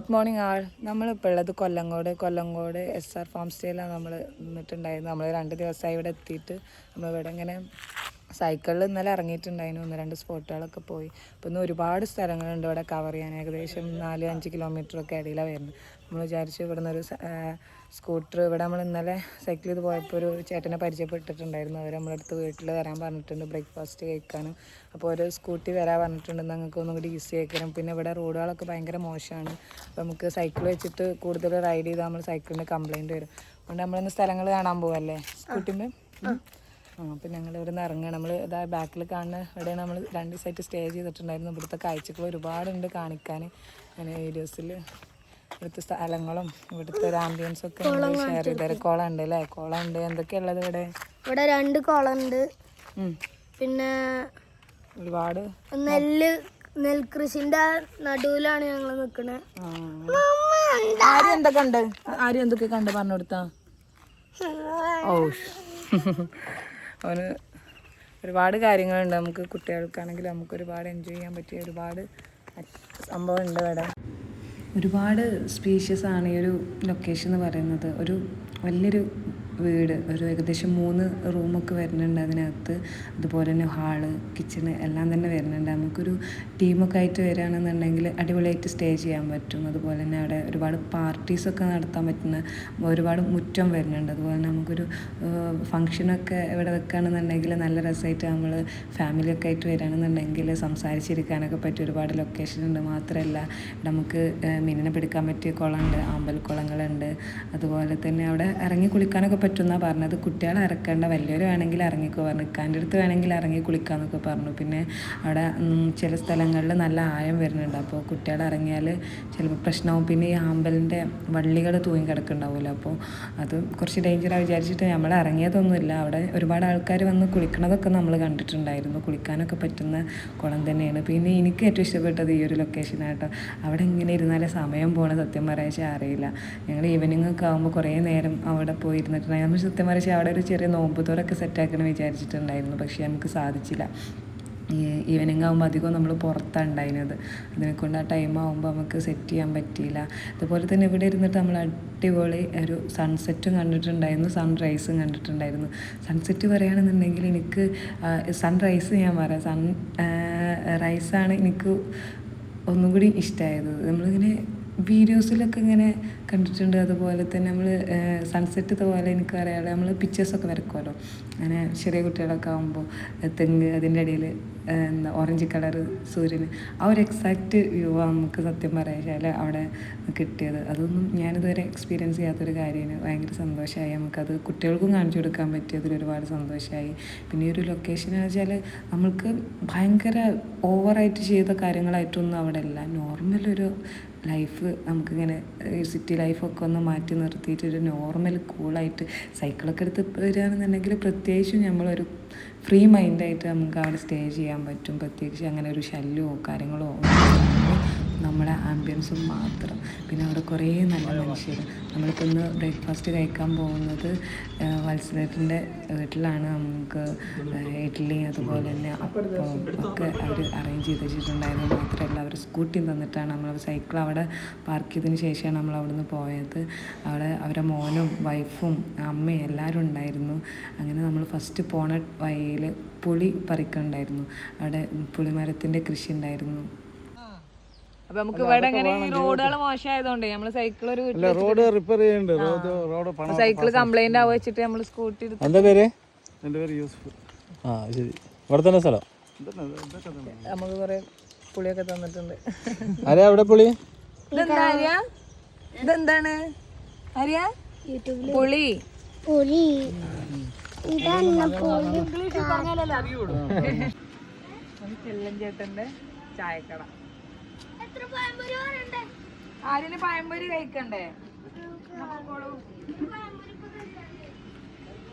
Good morning ആൾ. നമ്മളിപ്പോൾ ഉള്ളത് Kollengode SR farm സ്റ്റേയിലാണ് നമ്മൾ നിന്നിട്ടുണ്ടായിരുന്നു. നമ്മൾ 2 ദിവസമായി ഇവിടെ എത്തിയിട്ട് നമ്മളിവിടെ ഇങ്ങനെ സൈക്കിളിൽ ഇന്നലെ ഇറങ്ങിയിട്ടുണ്ടായിരുന്നു. 1-2 സ്പോട്ടുകളൊക്കെ പോയി. അപ്പോൾ ഇന്ന് ഒരുപാട് സ്ഥലങ്ങളുണ്ട് ഇവിടെ കവർ ചെയ്യാൻ. ഏകദേശം 4-5 കിലോമീറ്ററൊക്കെ ഇടയിലാണ് വരുന്നത്. നമ്മൾ വിചാരിച്ചു ഇവിടെ നിന്നൊരു സ്കൂട്ടർ ഇവിടെ നമ്മൾ ഇന്നലെ സൈക്കിൾ ചെയ്ത് പോയപ്പോൾ ഒരു ചേട്ടനെ പരിചയപ്പെട്ടിട്ടുണ്ടായിരുന്നു. അവർ നമ്മളടുത്ത് വീട്ടിൽ വരാൻ പറഞ്ഞിട്ടുണ്ട് ബ്രേക്ക്ഫാസ്റ്റ് കഴിക്കാനും. അപ്പോൾ ഒരു സ്കൂട്ടി വരാൻ പറഞ്ഞിട്ടുണ്ട്. ഞങ്ങൾക്ക് ഒന്നും കൂടി ഈസി ആക്കണം. പിന്നെ ഇവിടെ റോഡുകളൊക്കെ ഭയങ്കര മോശമാണ്. അപ്പോൾ നമുക്ക് സൈക്കിൾ വെച്ചിട്ട് കൂടുതൽ റൈഡ് ചെയ്താൽ നമ്മൾ സൈക്കിളിന് കംപ്ലയിൻറ്റ് വരും. അതുകൊണ്ട് നമ്മളിന്ന് സ്ഥലങ്ങൾ കാണാൻ പോവല്ലേ സ്കൂട്ടിൻ്റെ. അപ്പം ഞങ്ങൾ ഇവിടെ നിന്ന് ഇറങ്ങുക. നമ്മൾ ഇതാ ബാക്കിൽ കാണുന്ന ഇവിടെ നമ്മൾ 2 ദിവസമായിട്ട് സ്റ്റേ ചെയ്തിട്ടുണ്ടായിരുന്നു. ഇവിടുത്തെ കാഴ്ചകൾ ഒരുപാടുണ്ട് കാണിക്കാൻ. അങ്ങനെ വീഡിയോസിൽ ഇവിടുത്തെ സ്ഥലങ്ങളും ഇവിടുത്തെ ഒരു ആംബിയൻസൊക്കെ ഷെയർ ചെയ്തേരെ. കുളം ഉണ്ട് അല്ലേ? കുളം ഉണ്ട്. എന്തൊക്കെയുള്ളത് ഇവിടെ? 2 കുളമുണ്ട്. പിന്നെ ഒരുപാട് നെൽകൃഷിന്റെ നടുവിലാണ് ഞങ്ങൾ നിൽക്കുന്നത്. ആരും എന്തൊക്കെ ഉണ്ട്? ആരും എന്തൊക്കെ കണ്ട് പറഞ്ഞു കൊടുത്താ? ഓ അവന് ഒരുപാട് കാര്യങ്ങളുണ്ട്. നമുക്ക് കുട്ടികൾക്കാണെങ്കിൽ നമുക്ക് ഒരുപാട് എൻജോയ് ചെയ്യാൻ പറ്റിയ ഒരുപാട് സംഭവം ഉണ്ട് ഇവിടെ. ഒരുപാട് സ്പീഷ്യസ് ആണ് ഈ ഒരു ലൊക്കേഷൻ എന്ന് പറയുന്നത്. ഒരു വലിയൊരു വീട്, ഒരു ഏകദേശം 3 റൂമൊക്കെ വരുന്നുണ്ട് അതിനകത്ത്. അതുപോലെ തന്നെ ഹാള്, കിച്ചണ് എല്ലാം തന്നെ വരുന്നുണ്ട്. നമുക്കൊരു ടീമൊക്കെ ആയിട്ട് വരികയാണെന്നുണ്ടെങ്കിൽ അടിപൊളിയായിട്ട് സ്റ്റേ ചെയ്യാൻ പറ്റും. അതുപോലെ തന്നെ അവിടെ ഒരുപാട് പാർട്ടീസൊക്കെ നടത്താൻ പറ്റുന്ന ഒരുപാട് മുറ്റം വരുന്നുണ്ട്. അതുപോലെ തന്നെ നമുക്കൊരു ഫങ്ഷനൊക്കെ ഇവിടെ വെക്കുകയാണെന്നുണ്ടെങ്കിൽ നല്ല രസമായിട്ട് നമ്മൾ ഫാമിലിയൊക്കെ ആയിട്ട് വരികയാണെന്നുണ്ടെങ്കിൽ സംസാരിച്ചിരിക്കാനൊക്കെ പറ്റിയ ഒരുപാട് ലൊക്കേഷൻ ഉണ്ട്. മാത്രമല്ല നമുക്ക് മീനിനെ പിടിക്കാൻ പറ്റിയ കുളമുണ്ട്, അമ്പലക്കുളങ്ങളുണ്ട്. അതുപോലെ തന്നെ അവിടെ ഇറങ്ങി കുളിക്കാനൊക്കെ പറ്റുമെന്നാണ് പറഞ്ഞത്. കുട്ടികളെ ഇറക്കേണ്ട, വലിയവർ വേണമെങ്കിൽ ഇറങ്ങിക്കോ പറഞ്ഞു. ഇക്കാൻ്റെ അടുത്ത് വേണമെങ്കിൽ ഇറങ്ങി കുളിക്കാമെന്നൊക്കെ പറഞ്ഞു. പിന്നെ അവിടെ ചില സ്ഥലങ്ങളിൽ നല്ല ആഴം വരുന്നുണ്ട്. അപ്പോൾ കുട്ടികൾ ഇറങ്ങിയാൽ ചിലപ്പോൾ പ്രശ്നമാവും. പിന്നെ ഈ ആമ്പലിൻ്റെ വള്ളികൾ തൂങ്ങി കിടക്കുന്നുണ്ടാവുമല്ലോ, അപ്പോൾ അത് കുറച്ച് ഡേഞ്ചറാണ് വിചാരിച്ചിട്ട് നമ്മൾ ഇറങ്ങിയതൊന്നുമില്ല. അവിടെ ഒരുപാട് ആൾക്കാർ വന്ന് കുളിക്കണതൊക്കെ നമ്മൾ കണ്ടിട്ടുണ്ടായിരുന്നു. കുളിക്കാനൊക്കെ പറ്റുന്ന കുളം തന്നെയാണ്. പിന്നെ എനിക്ക് ഏറ്റവും ഇഷ്ടപ്പെട്ടത് ഈ ഒരു ലൊക്കേഷനാട്ടോ. അവിടെ ഇങ്ങനെ ഇരുന്നാലേ സമയം പോകണത് സത്യം പറയാച്ചാൽ അറിയില്ല. ഞങ്ങൾ ഈവനിങ് ഒക്കെ ആകുമ്പോൾ കുറേ നേരം അവിടെ പോയിരുന്നിട്ടുണ്ടായിരുന്നു. നമ്മൾ സത്യം പറയാച്ചാൽ അവിടെ ഒരു ചെറിയ നോമ്പുതോറൊക്കെ സെറ്റാക്കണം വിചാരിച്ചിട്ടുണ്ടായിരുന്നു. പക്ഷേ നമുക്ക് സാധിച്ചില്ല. ഈവനിങ് ആകുമ്പോൾ അധികം നമ്മൾ പുറത്താണ് ഉണ്ടായിരുന്നത്. അതിനെക്കൊണ്ട് ആ ടൈം ആകുമ്പോൾ നമുക്ക് സെറ്റ് ചെയ്യാൻ പറ്റിയില്ല. അതുപോലെ തന്നെ ഇവിടെ ഇരുന്നിട്ട് നമ്മൾ അടിപൊളി ഒരു സൺസെറ്റും കണ്ടിട്ടുണ്ടായിരുന്നു, സൺറൈസും കണ്ടിട്ടുണ്ടായിരുന്നു. സൺസെറ്റ് പറയുകയാണെന്നുണ്ടെങ്കിൽ എനിക്ക് സൺറൈസ് ഞാൻ പറയാം, റൈസാണ് എനിക്ക് ഒന്നും കൂടി ഇഷ്ടമായത്. നമ്മളിങ്ങനെ വീഡിയോസിലൊക്കെ ഇങ്ങനെ കണ്ടിട്ടുണ്ട്. അതുപോലെ തന്നെ നമ്മൾ സൺസെറ്റ് ഇതുപോലെ എനിക്കറിയാമല്ലോ, നമ്മൾ പിക്ചേഴ്സൊക്കെ വരക്കുമല്ലോ. അങ്ങനെ ചെറിയ കുട്ടികളൊക്കെ ആകുമ്പോൾ തെങ്ങ്, അതിൻ്റെ ഇടയിൽ ഓറഞ്ച് കളറ് സൂര്യന്, ആ ഒരു എക്സാക്റ്റ് വ്യൂ നമുക്ക് സത്യം പറയാച്ചാൽ അവിടെ കിട്ടിയത്. അതൊന്നും ഞാനിതുവരെ എക്സ്പീരിയൻസ് ചെയ്യാത്തൊരു കാര്യമാണ്. ഭയങ്കര സന്തോഷമായി. നമുക്കത് കുട്ടികൾക്കും കാണിച്ചു കൊടുക്കാൻ പറ്റിയതിൽ ഒരുപാട് സന്തോഷമായി. പിന്നെ ഈ ഒരു ലൊക്കേഷൻ എന്ന് വെച്ചാൽ നമ്മൾക്ക് ഭയങ്കര ഓവറായിട്ട് ചെയ്ത കാര്യങ്ങളായിട്ടൊന്നും അവിടെ ഇല്ല. നോർമലൊരു ലൈഫ് നമുക്കിങ്ങനെ സിറ്റി ലൈഫൊക്കെ ഒന്ന് മാറ്റി നിർത്തിയിട്ട് ഒരു നോർമൽ കൂളായിട്ട് സൈക്കിളൊക്കെ എടുത്ത് വരികയാണെന്നുണ്ടെങ്കിൽ പ്രത്യേകിച്ചും നമ്മളൊരു ഫ്രീ മൈൻഡായിട്ട് നമുക്ക് അവിടെ സ്റ്റേ ചെയ്യാൻ പറ്റും. പ്രത്യേകിച്ച് അങ്ങനെ ഒരു ശല്യമോ കാര്യങ്ങളോ നമ്മുടെ ആംബിയൻസും മാത്രം. പിന്നെ അവിടെ കുറേ നല്ല മനുഷ്യർ. നമ്മളിപ്പോൾ ഇന്ന് ബ്രേക്ക്ഫാസ്റ്റ് കഴിക്കാൻ പോകുന്നത് വത്സലേട്ടൻ്റെ വീട്ടിലാണ്. നമുക്ക് ഇഡ്ഡലി അതുപോലെ തന്നെ അപ്പം ഒക്കെ അവർ അറേഞ്ച് ചെയ്ത് വെച്ചിട്ടുണ്ടായിരുന്നു. മാത്രമല്ല അവർ സ്കൂട്ടി തന്നിട്ടാണ്. നമ്മൾ സൈക്കിൾ അവിടെ പാർക്ക് ചെയ്തതിന് ശേഷമാണ് നമ്മൾ അവിടെ നിന്ന് പോയത്. അവിടെ അവരുടെ മോനും വൈഫും അമ്മയും എല്ലാവരും ഉണ്ടായിരുന്നു. അങ്ങനെ നമ്മൾ ഫസ്റ്റ് പോണ വഴിയിൽ പുളി പറിക്കുന്നുണ്ടായിരുന്നു. അവിടെ പുളിമരത്തിൻ്റെ കൃഷി ഉണ്ടായിരുന്നു. അപ്പൊ നമുക്ക് ഇവിടെ എങ്ങനെ റോഡുകൾ മോശമായതുകൊണ്ട് നമ്മള് സൈക്കിൾ ഒരു റോഡ് റിപ്പയർ ചെയ്യുന്നുണ്ട്. സൈക്കിൾ കംപ്ലൈന്റ് ആവുക വെച്ചിട്ട് നമ്മള് സ്കൂട്ടി. എന്റെ പേര് യൂസഫ്. ആ ശരി. ഇവിടെ തന്നെ സ്ഥലം. നമുക്ക് കൊറേ പുളിയൊക്കെ തന്നിട്ടുണ്ട്. ആരാ അവിടെ പുളി? ഇതെന്താ ആര്യ? ഇതെന്താണ് ആര്യ? പുളി. ചെല്ലഞ്ചേട്ടന്റെ ചായക്കട. ആര്യന് പഴംപൊരി കഴിക്കണ്ടേ?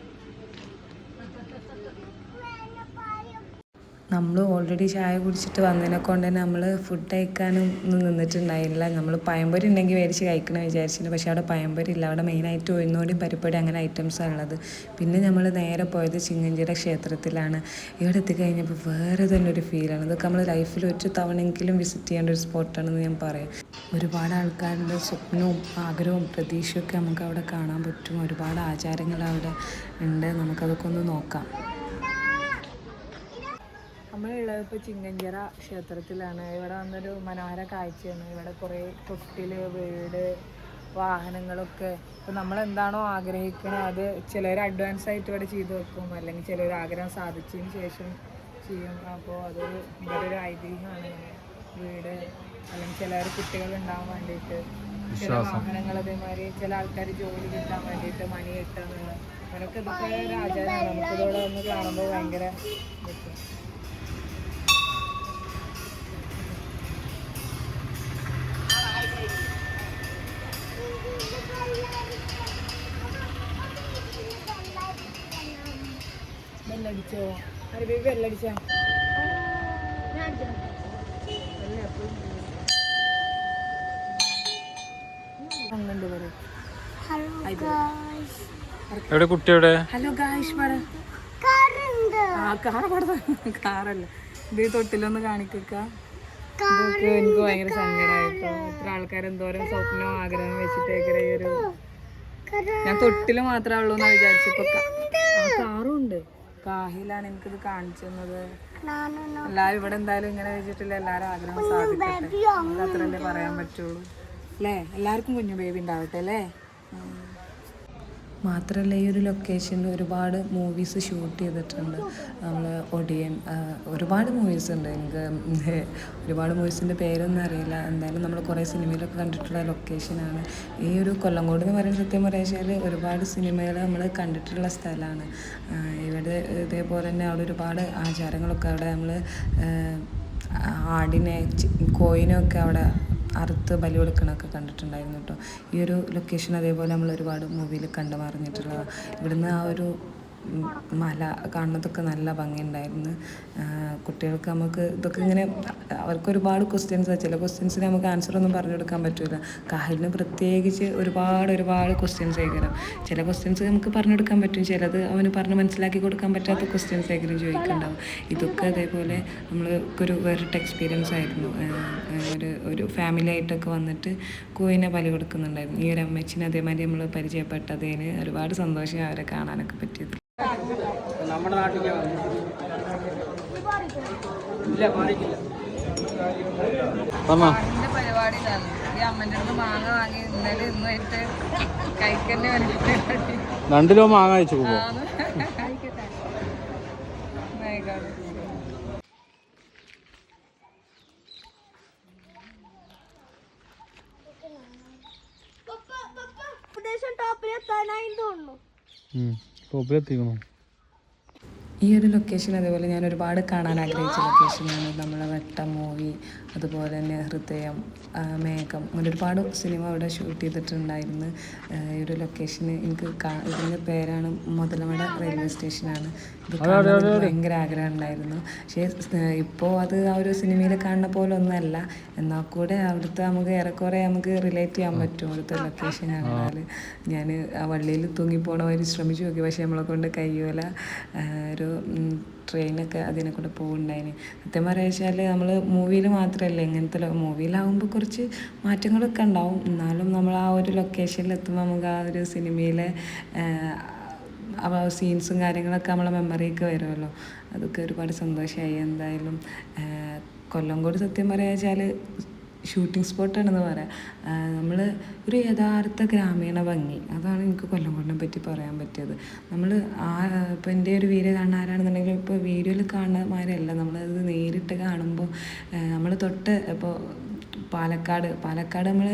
നമ്മൾ ഓൾറെഡി ചായ കുടിച്ചിട്ട് വന്നതിനെ കൊണ്ട് തന്നെ നമ്മൾ ഫുഡ് കഴിക്കാനും ഒന്നും നിന്നിട്ടുണ്ടായില്ല. നമ്മൾ പഴംപൊരി ഉണ്ടെങ്കിൽ മേടിച്ച് കഴിക്കണം വിചാരിച്ചിട്ട്, പക്ഷേ അവിടെ പഴംപൊരി ഇല്ല. അവിടെ മെയിനായിട്ട് ഉഴുന്നുവടയും പരിപ്പടി അങ്ങനെ ഐറ്റംസാണ് ഉള്ളത്. പിന്നെ നമ്മൾ നേരെ പോയത് ചിങ്ങഞ്ചിറ ക്ഷേത്രത്തിലാണ്. ഇവിടെ എത്തിക്കഴിഞ്ഞപ്പോൾ വേറെ തന്നെ ഒരു ഫീലാണ്. ഇതൊക്കെ നമ്മൾ ലൈഫിൽ ഒരു തവണയെങ്കിലും വിസിറ്റ് ചെയ്യേണ്ട ഒരു സ്പോട്ടാണെന്ന് ഞാൻ പറയാം. ഒരുപാട് ആൾക്കാരുടെ സ്വപ്നവും ആഗ്രഹവും പ്രതീക്ഷയൊക്കെ നമുക്ക് അവിടെ കാണാൻ പറ്റും. ഒരുപാട് ആചാരങ്ങൾ അവിടെ ഉണ്ട്. നമുക്കതൊക്കെ ഒന്ന് നോക്കാം. നമ്മളുള്ളത് ഇപ്പോൾ ചിങ്ങഞ്ചിറ ക്ഷേത്രത്തിലാണ്. ഇവിടെ വന്നൊരു മനോഹര കാഴ്ചയാണ്. ഇവിടെ കുറേ തൊട്ടിൽ, വീട്, വാഹനങ്ങളൊക്കെ. ഇപ്പോൾ നമ്മളെന്താണോ ആഗ്രഹിക്കണത് അത് ചിലർ അഡ്വാൻസ് ആയിട്ട് ഇവിടെ ചെയ്തു വെക്കും, അല്ലെങ്കിൽ ചിലർ ആഗ്രഹം സാധിച്ചതിന് ശേഷം ചെയ്യും. അപ്പോൾ അതൊരു ഇവിടെ ഒരു ഐതിഹ്യമാണ്. വീട് അല്ലെങ്കിൽ ചിലർ കുട്ടികളുണ്ടാകാൻ വേണ്ടിയിട്ട്, ചില വാഹനങ്ങൾ അതേമാതിരി ചില ആൾക്കാർ ജോലി കിട്ടാൻ വേണ്ടിയിട്ട് മണി കിട്ടുക, അവരൊക്കെ ഇതൊക്കെ ഒരു ആചാരമാണ്. നമുക്കിതോടെ വന്ന് കാണുമ്പോൾ ഭയങ്കര ഇതൊക്കെ. ബെല്ലടിച്ചോ? അരെ ബേബി ബെല്ലടിച്ചാ? എവിടെ കുട്ടി എവിടെ? ഹലോ ഗായ്സ് പറ. ആ കാറല്ല, ഇത് തൊട്ടിലൊന്ന് കാണിക്കുക. ഇതൊക്കെ എനിക്ക് ഭയങ്കര സങ്കടമായിട്ടോ. ഇത്ര ആൾക്കാരെന്തോരം സ്വപ്നവും ആഗ്രഹം വെച്ചിട്ടേക്കര ഈ ഒരു. ഞാൻ തൊട്ടില് മാത്രമേ ഉള്ളൂ എന്നാ വിചാരിച്ചപ്പോ കാറും ഉണ്ട്. കാഹിലാണ് എനിക്കിത് കാണിച്ചത്. എല്ലാരും ഇവിടെ എന്തായാലും ഇങ്ങനെ വെച്ചിട്ടില്ല, എല്ലാരും ആഗ്രഹം സാധിക്കട്ടെ. നമുക്ക് അത്രല്ലേ പറയാൻ പറ്റുള്ളൂ അല്ലേ? എല്ലാവർക്കും കുഞ്ഞു ബേബി ഉണ്ടാവട്ടെ അല്ലേ? മാത്രമല്ല ഈ ഒരു ലൊക്കേഷനിൽ ഒരുപാട് മൂവീസ് ഷൂട്ട് ചെയ്തിട്ടുണ്ട്. നമ്മൾ ഒടിയൻ, ഒരുപാട് മൂവീസ് ഉണ്ട്. എനിക്ക് ഒരുപാട് മൂവീസിൻ്റെ പേരൊന്നും അറിയില്ല. എന്തായാലും നമ്മൾ കുറേ സിനിമയിലൊക്കെ കണ്ടിട്ടുള്ള ലൊക്കേഷനാണ് ഈ ഒരു കൊല്ലങ്കോട് എന്ന് പറയുന്ന. സത്യം പറയാച്ചാൽ ഒരുപാട് സിനിമകൾ നമ്മൾ കണ്ടിട്ടുള്ള സ്ഥലമാണ്. ഇവിടെ ഇതേപോലെ തന്നെ അവിടെ ഒരുപാട് ആചാരങ്ങളൊക്കെ അവിടെ നമ്മൾ ആടിനെ കോയിനൊക്കെ അവിടെ അറുത്ത് ബലി കൊടുക്കണമൊക്കെ കണ്ടിട്ടുണ്ടായിരുന്നു കേട്ടോ. ഈ ഒരു ലൊക്കേഷൻ അതേപോലെ നമ്മൾ ഒരുപാട് മൂവിയിൽ കണ്ടു മറിഞ്ഞിട്ടുള്ളതാണ്. ഇവിടുന്ന് ആ ഒരു മല കാണുന്നതൊക്കെ നല്ല ഭംഗിയുണ്ടായിരുന്നു. കുട്ടികൾക്ക് നമുക്ക് ഇതൊക്കെ ഇങ്ങനെ അവർക്ക് ഒരുപാട് ക്വസ്റ്റ്യൻസ്, ചില ക്വസ്റ്റ്യൻസിന് നമുക്ക് ആൻസറൊന്നും പറഞ്ഞു കൊടുക്കാൻ പറ്റില്ല. കാഹിലിന് പ്രത്യേകിച്ച് ഒരുപാട് ക്വസ്റ്റ്യൻസ് ആയിരിക്കണം. ചില ക്വസ്റ്റ്യൻസ് നമുക്ക് പറഞ്ഞു കൊടുക്കാൻ പറ്റും, ചിലത് അവന് പറഞ്ഞ് മനസ്സിലാക്കി കൊടുക്കാൻ പറ്റാത്ത ക്വസ്റ്റ്യൻസ് ആയിരിക്കും ചോദിക്കുന്നുണ്ടാവും. ഇതൊക്കെ അതേപോലെ നമ്മൾക്കൊരു വേറിട്ട എക്സ്പീരിയൻസ് ആയിരുന്നു. ഒരു ഫാമിലി ആയിട്ടൊക്കെ വന്നിട്ട് കോയിനെ ബലി കൊടുക്കുന്നുണ്ടായിരുന്നു. ഈ ഒരു അമ്മച്ചിനെ അതേമാതിരി നമ്മൾ പരിചയപ്പെട്ടതിന് ഒരുപാട് സന്തോഷം അവരെ കാണാനൊക്കെ പറ്റിയത്. നമ്മുടെ നാട്ടിലേക്ക് പരിപാടി ഈ അമ്മൻ്റെ അടുത്ത് മാങ്ങ വാങ്ങി ഇന്നലെ ഇന്നായിട്ട് കഴിക്കന്നെ പരിപാടി. 2 കിലോ മാങ്ങ അയച്ചു പോകും. ടോപ്പിലെത്തിക്കണോ? ഈ ഒരു ലൊക്കേഷൻ അതേപോലെ ഞാൻ ഒരുപാട് കാണാൻ ആഗ്രഹിച്ച ലൊക്കേഷനാണ്. നമ്മളെ വെട്ടം മൂവി, അതുപോലെ തന്നെ ഹൃദയം, മേഘം, അങ്ങനെ ഒരുപാട് സിനിമ അവിടെ ഷൂട്ട് ചെയ്തിട്ടുണ്ടായിരുന്നു. ഈ ഒരു ലൊക്കേഷന് എനിക്ക് ഇതിൻ്റെ പേരാണ് മുതലമട റെയിൽവേ സ്റ്റേഷനാണ്. ഇത് കാണാൻ ഭയങ്കര ആഗ്രഹം ഉണ്ടായിരുന്നു. പക്ഷേ ഇപ്പോൾ അത് ആ ഒരു സിനിമയിൽ കാണുന്ന പോലെ ഒന്നല്ല. എന്നാൽ കൂടെ അവിടുത്തെ നമുക്ക് ഏറെക്കുറെ നമുക്ക് റിലേറ്റ് ചെയ്യാൻ പറ്റും. അവിടുത്തെ ലൊക്കേഷൻ കണ്ടാൽ ഞാൻ ആ വള്ളിയിൽ തൂങ്ങിപ്പോണ വരെ ശ്രമിച്ചു നോക്കി, പക്ഷേ നമ്മളെ കൊണ്ട് കഴിയൂല. ഒരു ട്രെയിനൊക്കെ അതിനെ കൂടെ പോകുന്നുണ്ടായിന്. സത്യം പറയുക നമ്മൾ മൂവിയിൽ മാത്രമല്ല, ഇങ്ങനത്തെ മൂവിയിലാവുമ്പോൾ കുറച്ച് മാറ്റങ്ങളൊക്കെ ഉണ്ടാവും. എന്നാലും നമ്മൾ ആ ഒരു ലൊക്കേഷനിൽ എത്തുമ്പോൾ നമുക്ക് ആ ഒരു സിനിമയിലെ സീൻസും കാര്യങ്ങളൊക്കെ നമ്മളെ മെമ്മറിയൊക്കെ വരുമല്ലോ. അതൊക്കെ ഒരുപാട് സന്തോഷമായി. എന്തായാലും കൊല്ലങ്കോട് സത്യം പറയുക ഷൂട്ടിംഗ് സ്പോട്ടാണെന്ന് പറയാം. നമ്മൾ ഒരു യഥാർത്ഥ ഗ്രാമീണ ഭംഗി, അതാണ് എനിക്ക് കൊല്ലങ്കോടിനെ പറ്റി പറയാൻ പറ്റിയത്. നമ്മൾ ഇപ്പോൾ എൻ്റെ ഒരു വീഡിയോ കാണുന്ന ആരാണെന്നുണ്ടെങ്കിൽ ഇപ്പോൾ വീഡിയോയിൽ കാണുന്ന മാതിരിയല്ല, നമ്മളത് നേരിട്ട് കാണുമ്പോൾ നമ്മൾ തൊട്ട് ഇപ്പോൾ പാലക്കാട് നമ്മൾ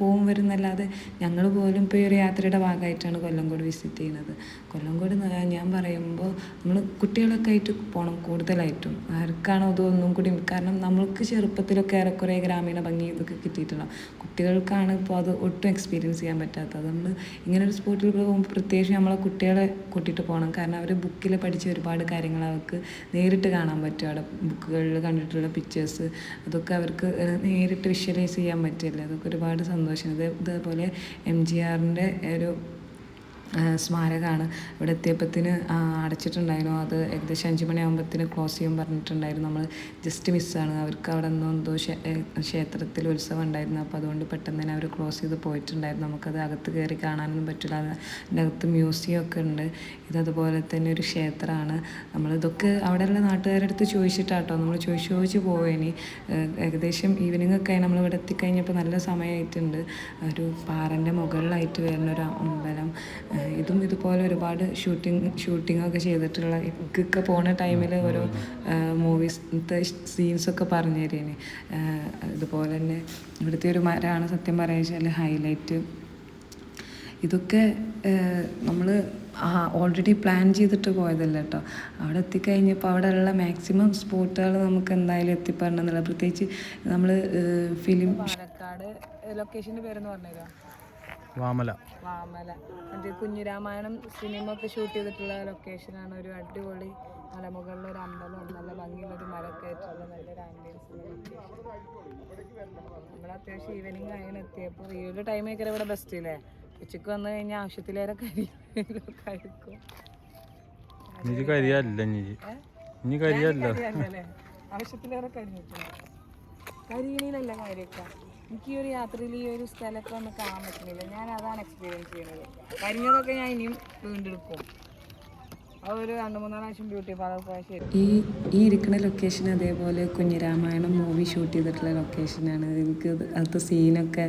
പോകും വരുന്നല്ലാതെ ഞങ്ങൾ പോലും ഇപ്പോൾ ഈ ഒരു യാത്രയുടെ ഭാഗമായിട്ടാണ് കൊല്ലംകോട് വിസിറ്റ് ചെയ്യുന്നത്. കൊല്ലംകോട് ഞാൻ പറയുമ്പോൾ നമ്മൾ കുട്ടികളൊക്കെ ആയിട്ട് പോകണം കൂടുതലായിട്ടും. ആർക്കാണോ അതൊന്നും കൂടി, കാരണം നമ്മൾക്ക് ചെറുപ്പത്തിലൊക്കെ ഏറെക്കുറെ ഗ്രാമീണ ഭംഗി ഇതൊക്കെ കിട്ടിയിട്ടുള്ള കുട്ടികൾക്കാണ് ഇപ്പോൾ അത് ഒട്ടും എക്സ്പീരിയൻസ് ചെയ്യാൻ പറ്റാത്തത്. നമ്മൾ ഇങ്ങനൊരു സ്പോട്ടിൽ പോകുമ്പോൾ പ്രത്യേകിച്ച് നമ്മളെ കുട്ടികളെ കൂട്ടിയിട്ട് പോകണം. കാരണം അവർ ബുക്കിൽ പഠിച്ച ഒരുപാട് കാര്യങ്ങൾ അവർക്ക് നേരിട്ട് കാണാൻ പറ്റും. അവിടെ ബുക്കുകളിൽ കണ്ടിട്ടുള്ള പിക്ചേഴ്സ് അതൊക്കെ അവർക്ക് നേരിട്ട് വിഷ്വലൈസ് ചെയ്യാൻ പറ്റില്ല. അതൊക്കെ ഒരുപാട് സന്തോഷം. ഇതേപോലെ MGRൻ്റെ ഒരു സ്മാരകമാണ്. ഇവിടെ എത്തിയപ്പത്തിന് അടച്ചിട്ടുണ്ടായിരുന്നു. അത് ഏകദേശം 5 മണിയാകുമ്പത്തിന് ക്ലോസ് ചെയ്യും പറഞ്ഞിട്ടുണ്ടായിരുന്നു. നമ്മൾ ജസ്റ്റ് മിസ്സാണ്. അവർക്ക് അവിടെ എന്തോ ക്ഷേത്രത്തിൽ ഉത്സവം ഉണ്ടായിരുന്നു. അപ്പോൾ അതുകൊണ്ട് പെട്ടെന്ന് തന്നെ അവർ ക്ലോസ് ചെയ്ത് പോയിട്ടുണ്ടായിരുന്നു. നമുക്കത് അകത്ത് കയറി കാണാനൊന്നും പറ്റില്ല. അതിൻ്റെ അകത്ത് മ്യൂസിയം ഒക്കെ ഉണ്ട്. ഇതതുപോലെ തന്നെ ഒരു ക്ഷേത്രമാണ്. നമ്മളിതൊക്കെ അവിടെയുള്ള നാട്ടുകാരുടെ അടുത്ത് ചോദിച്ചിട്ടാട്ടോ നമ്മൾ ചോദിച്ച് പോവേനി. ഏകദേശം ഈവനിങ് ഒക്കെ നമ്മളിവിടെ എത്തിക്കഴിഞ്ഞപ്പോൾ നല്ല സമയമായിട്ടുണ്ട്. ഒരു പാറൻ്റെ മുകളിലായിട്ട് വരുന്ന ഒരു അമ്പലം. ഇതും ഇതുപോലെ ഒരുപാട് ഷൂട്ടിംഗ് ഒക്കെ ചെയ്തിട്ടുള്ള, ഇക്കൊക്കെ പോണ ടൈമിൽ ഓരോ മൂവീസിൻ്റെ സീൻസൊക്കെ പറഞ്ഞു തരേന്. ഇതുപോലെ തന്നെ ഇവിടുത്തെ ഒരു മരമാണ് സത്യം പറയുക ഹൈലൈറ്റ്. ഇതൊക്കെ നമ്മൾ ഓൾറെഡി പ്ലാൻ ചെയ്തിട്ട് പോയതല്ല കേട്ടോ. അവിടെ എത്തിക്കഴിഞ്ഞപ്പോൾ അവിടെയുള്ള മാക്സിമം സ്പോട്ടുകൾ നമുക്ക് എന്തായാലും എത്തിപ്പെടണം എന്നുള്ള, പ്രത്യേകിച്ച് നമ്മൾ ഫിലിം പാലക്കാട് ലൊക്കേഷൻ്റെ പേരെന്ന് പറഞ്ഞുതരാം. വാമല മറ്റേ കുഞ്ഞിരാമായണം സിനിമ ഒക്കെ ഷൂട്ട് ചെയ്തിട്ടുള്ള ലൊക്കേഷനാണ്. ഒരു അടിപൊളി മലമുകളിലെ ഒരു അമ്പലം, നല്ല ഭംഗിയുള്ളൊരു മരമൊക്കെ ആയിട്ടുള്ള നല്ലൊരു ആംബിയൻസ് ഉള്ള ലൊക്കേഷൻ. നമ്മൾ അത്യാവശ്യം ഈവനിങ് ആയിരുന്നു എത്തിയപ്പോൾ. ഈ ഒരു ടൈമേക്കര ഇവിടെ ബെസ്റ്റ് ഇല്ലേ. ഉച്ചക്ക് വന്നു കഴിഞ്ഞാൽ ആവശ്യത്തിലേറെ കഴിക്കും. ആവശ്യത്തിലേറെ കരിഞ്ഞിട്ടുണ്ട്. കരിയണിയിലല്ല കാര്യമൊക്കെ. എനിക്ക് ഈ ഒരു യാത്രയിൽ ഈ ഒരു സ്ഥലമൊക്കെ ഒന്ന് കാണാൻ പറ്റുന്നില്ല. ഞാൻ അതാണ് എക്സ്പീരിയൻസ് ചെയ്യുന്നത്. കരിഞ്ഞതൊക്കെ ഞാൻ ഇനിയും വീണ്ടെടുക്കും. അതൊരു 2-3 പ്രാവശ്യം ബ്യൂട്ടി പാർലർ പോയാൽ ശരി. ഈ ഇരിക്കുന്ന ലൊക്കേഷൻ അതേപോലെ കുഞ്ഞിരാമായണം മൂവി ഷൂട്ട് ചെയ്തിട്ടുള്ള ലൊക്കേഷനാണ്. എനിക്ക് അത് സീനൊക്കെ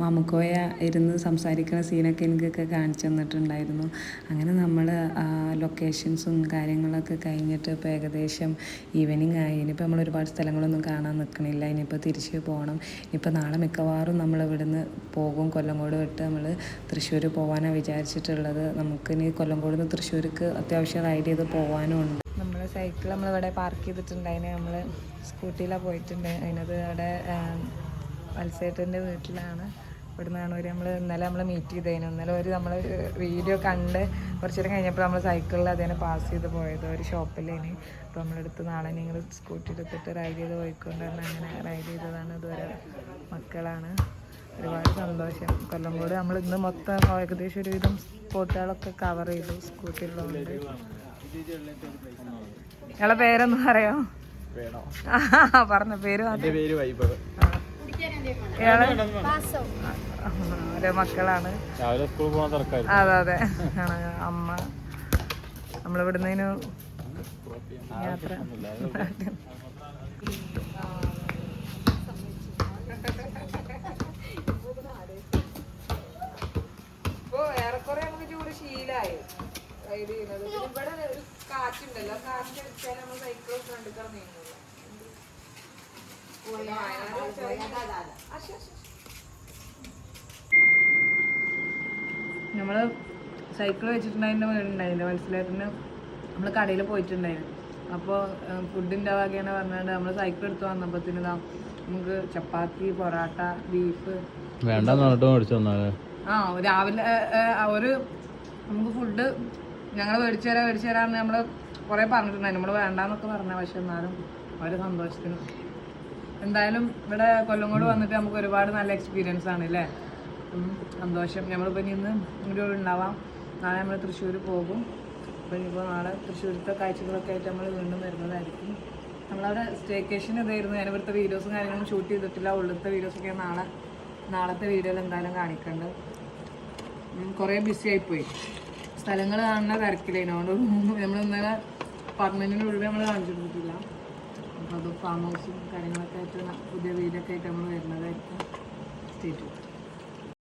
മാമുക്കോയ ഇരുന്ന് സംസാരിക്കുന്ന സീനൊക്കെ എനിക്കൊക്കെ കാണിച്ചു തന്നിട്ടുണ്ടായിരുന്നു. അങ്ങനെ നമ്മൾ ലൊക്കേഷൻസും കാര്യങ്ങളൊക്കെ കഴിഞ്ഞിട്ട് ഇപ്പോൾ ഏകദേശം ഈവനിങ് ആയി. ഇനിയിപ്പോൾ നമ്മൾ ഒരുപാട് സ്ഥലങ്ങളൊന്നും കാണാൻ നിൽക്കണില്ല. ഇനിയിപ്പോൾ തിരിച്ച് പോകണം. ഇനിയിപ്പോൾ നാളെ മിക്കവാറും നമ്മൾ ഇവിടുന്ന് പോകും. കൊല്ലംകോട് വിട്ട് നമ്മൾ തൃശ്ശൂർ പോകാനാണ് വിചാരിച്ചിട്ടുള്ളത്. നമുക്കിനി കൊല്ലംകോട് നിന്ന് തൃശ്ശൂർക്ക് അത്യാവശ്യം റൈഡ് ചെയ്ത് പോകാനും ഉണ്ട്. നമ്മൾ സൈക്കിൾ നമ്മളിവിടെ പാർക്ക് ചെയ്തിട്ടുണ്ട്. അതിന് നമ്മൾ സ്കൂട്ടിയിലാണ് പോയിട്ടുണ്ട്. അതിനത് അവിടെ വത്സേട്ടൻ്റെ വീട്ടിലാണ്. ഇവിടെ നിന്നാണ് ഒരു ഇന്നലെ നമ്മൾ മീറ്റ് ചെയ്തതിന്. ഇന്നലെ ഒരു നമ്മൾ വീഡിയോ കണ്ട് കുറച്ച് നേരം കഴിഞ്ഞപ്പോൾ നമ്മൾ സൈക്കിളിൽ അതിനെ പാസ് ചെയ്ത് പോയത് ഒരു ഷോപ്പിലേന്. അപ്പോൾ നമ്മളെടുത്ത് നാളെ നിങ്ങൾ സ്കൂട്ടി എടുത്തിട്ട് റൈഡ് ചെയ്ത് പോയിക്കൊണ്ടാണ്. അങ്ങനെ റൈഡ് ചെയ്തതാണ്. ഇതുവരെ മക്കളാണ്. ഒരുപാട് സന്തോഷം. കൊല്ലംകോട് നമ്മൾ ഇന്ന് മൊത്തം ഏകദേശം ഒരുവിധം സ്പോട്ടുകളൊക്കെ കവർ ചെയ്തു സ്കൂട്ടിയിലുള്ളതുകൊണ്ട്. നിങ്ങളെ പേരൊന്നും പറയാം? പറഞ്ഞ പേര് ഓരോ മക്കളാണ്. അതെ അമ്മ. നമ്മളിവിടുന്നതിന് യാത്ര ഏറെക്കുറെ നമുക്ക് ചൂട് ശീലമായി റൈഡ് ചെയ്യുന്നത്. ഇവിടെ ഒരു കാറ്റുണ്ടല്ലോ, കാറ്റ് അടിച്ചാൽ നമ്മൾ സൈക്കിൾ ഫ്രണ്ടിൽ നീങ്ങുള്ളൂ. നമ്മൾ സൈക്കിൾ വെച്ചിട്ടുണ്ടായിരുന്ന വീടുണ്ടായിരുന്നു മനസ്സിലായിട്ടുണ്ട്. നമ്മൾ കടയിൽ പോയിട്ടുണ്ടായിരുന്നു. അപ്പോൾ ഫുഡിൻ്റെ വകയാണ് പറഞ്ഞാൽ നമ്മൾ സൈക്കിൾ എടുത്ത് വന്നപ്പോഴത്തേന് നമുക്ക് ചപ്പാത്തി, പൊറാട്ട, ബീഫ് രാവിലെ ഒരു നമുക്ക് ഫുഡ് ഞങ്ങൾ മേടിച്ചു തരാമെന്ന് നമ്മൾ കുറേ പറഞ്ഞിട്ടുണ്ടായിരുന്നു. നമ്മൾ വേണ്ടാന്നൊക്കെ പറഞ്ഞ, പക്ഷെ എന്നാലും വളരെ സന്തോഷത്തിന്. എന്തായാലും ഇവിടെ കൊല്ലംകോട് വന്നിട്ട് നമുക്ക് ഒരുപാട് നല്ല എക്സ്പീരിയൻസ് ആണ് അല്ലേ. സന്തോഷം. നമ്മളിപ്പോൾ ഇന്ന് ഇവിടെ ഉണ്ടാവാം. നാളെ നമ്മൾ തൃശ്ശൂർ പോകും. അപ്പോൾ ഇനിയിപ്പോൾ നാളെ തൃശ്ശൂരത്തെ കാഴ്ചകളൊക്കെ ആയിട്ട് നമ്മൾ വീണ്ടും വരുന്നതായിരിക്കും. നമ്മളവിടെ സ്റ്റേക്കേഷൻ ഇതായിരുന്നു. ഞാൻ ഇവിടുത്തെ വീഡിയോസും കാര്യങ്ങളും ഷൂട്ട് ചെയ്തിട്ടില്ല. ഉള്ളിലത്തെ വീഡിയോസൊക്കെ നാളത്തെ വീഡിയോയിൽ എന്തായാലും കാണിക്കണ്ട്. കുറേ ബിസി ആയിപ്പോയി. സ്ഥലങ്ങൾ കാണുന്ന തിരക്കില്ല. അതുകൊണ്ട് നമ്മൾ ഇന്നലെ പറഞ്ഞതിനുള്ളിൽ നമ്മൾ കാണിച്ചിട്ടില്ല. അപ്പോൾ അത് ഫാം ഹൗസും കാര്യങ്ങളൊക്കെ ആയിട്ട് പുതിയ വീടൊക്കെ ആയിട്ട് നമ്മൾ വരുന്നതായിരിക്കും. Stay tune.